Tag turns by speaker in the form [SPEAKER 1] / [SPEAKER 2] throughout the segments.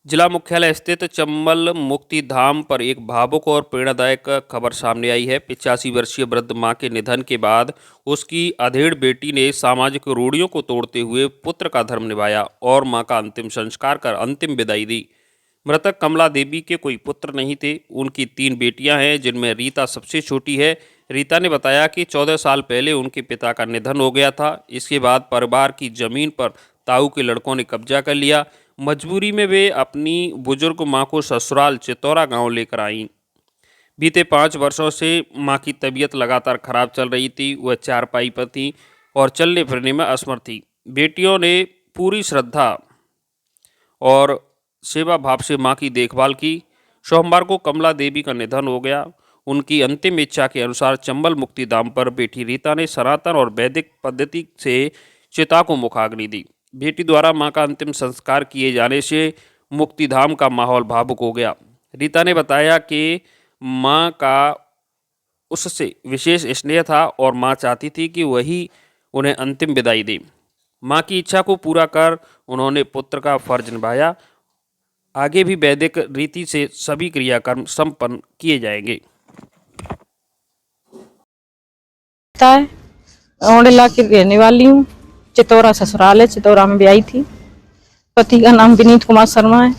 [SPEAKER 1] जिला मुख्यालय स्थित चंबल मुक्ति धाम पर एक भावुक और प्रेरणादायक खबर सामने आई है। 85 वर्षीय वृद्ध मां के निधन के बाद उसकी अधेड़ बेटी ने सामाजिक रूढ़ियों को तोड़ते हुए पुत्र का धर्म निभाया और मां का अंतिम संस्कार कर अंतिम विदाई दी। मृतक कमला देवी के कोई पुत्र नहीं थे। उनकी 3 बेटियां हैं, जिनमें रीता सबसे छोटी है। रीता ने बताया कि 14 साल पहले उनके पिता का निधन हो गया था। इसके बाद परिवार की जमीन पर ताऊ के लड़कों ने कब्जा कर लिया। मजबूरी में वे अपनी बुजुर्ग मां को ससुराल चितौरा गांव लेकर आईं। बीते 5 वर्षों से मां की तबीयत लगातार खराब चल रही थी। वह चारपाई पर थी और चलने फिरने में असमर्थ थी। बेटियों ने पूरी श्रद्धा और सेवा भाव से मां की देखभाल की। सोमवार को कमला देवी का निधन हो गया। उनकी अंतिम इच्छा के अनुसार चंबल मुक्ति धाम पर बेटी रीता ने सनातन और वैदिक पद्धति से चिता को मुखाग्नि दी। बेटी द्वारा मां का अंतिम संस्कार किए जाने से मुक्तिधाम का माहौल भावुक हो गया। रीता ने बताया कि मां का उससे विशेष स्नेह था और मां चाहती थी कि वही उन्हें अंतिम विदाई दे। मां की इच्छा को पूरा कर उन्होंने पुत्र का फर्ज निभाया। आगे भी वैदिक रीति से सभी क्रियाकर्म संपन्न किए जाएंगे।
[SPEAKER 2] औंडेला की रहने वाली हूँ। चितौरा ससुराल है, चितौरा में ब्याही थी। पति का नाम विनीत कुमार शर्मा है।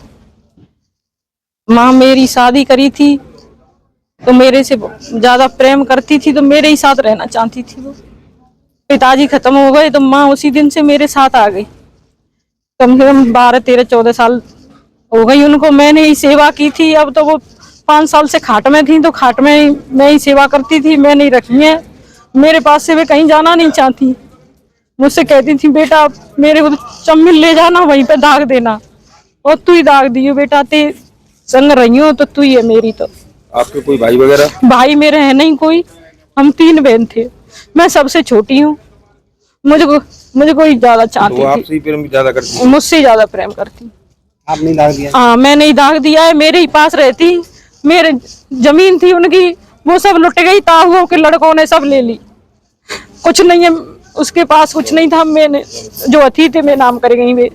[SPEAKER 2] माँ मेरी शादी करी थी तो मेरे से ज्यादा प्रेम करती थी, तो मेरे ही साथ रहना चाहती थी वो। पिताजी खत्म हो गए तो माँ उसी दिन से मेरे साथ आ गई। कम से कम 12, 13, 14 साल हो गई उनको मैंने ही सेवा की थी। अब तो वो 5 साल से खाट में थी, तो खाट में मैं ही सेवा करती थी। मैंने ही रखी है। मेरे पास से वे कहीं जाना नहीं चाहती। मुझसे कहती थी बेटा मेरे को चम्मिल ले जाना, वहीं पे दाग देना, और तू ही दाग दियो बेटा, ते संग रही हो तो तू ही है मेरी। तो
[SPEAKER 3] आपके कोई भाई वगैरह?
[SPEAKER 2] भाई मेरे है नहीं कोई। हम 3 बहन थे, मैं सबसे छोटी हूँ। मुझे कोई ज्यादा चाहती
[SPEAKER 3] तो
[SPEAKER 2] थी।
[SPEAKER 3] आपसे ही प्रेम ज्यादा करती?
[SPEAKER 2] मुझसे ज्यादा प्रेम करती।
[SPEAKER 3] आपने दाग दिया?
[SPEAKER 2] हाँ मैंने ही दाग दिया है। मेरे ही पास रहती। मेरे जमीन थी उनकी, वो सब लुट गई। ताऊओं के लड़कों ने सब ले ली। कुछ नहीं है उसके पास, कुछ नहीं था। मैंने जो अथी थे मैं नाम कर गई वे।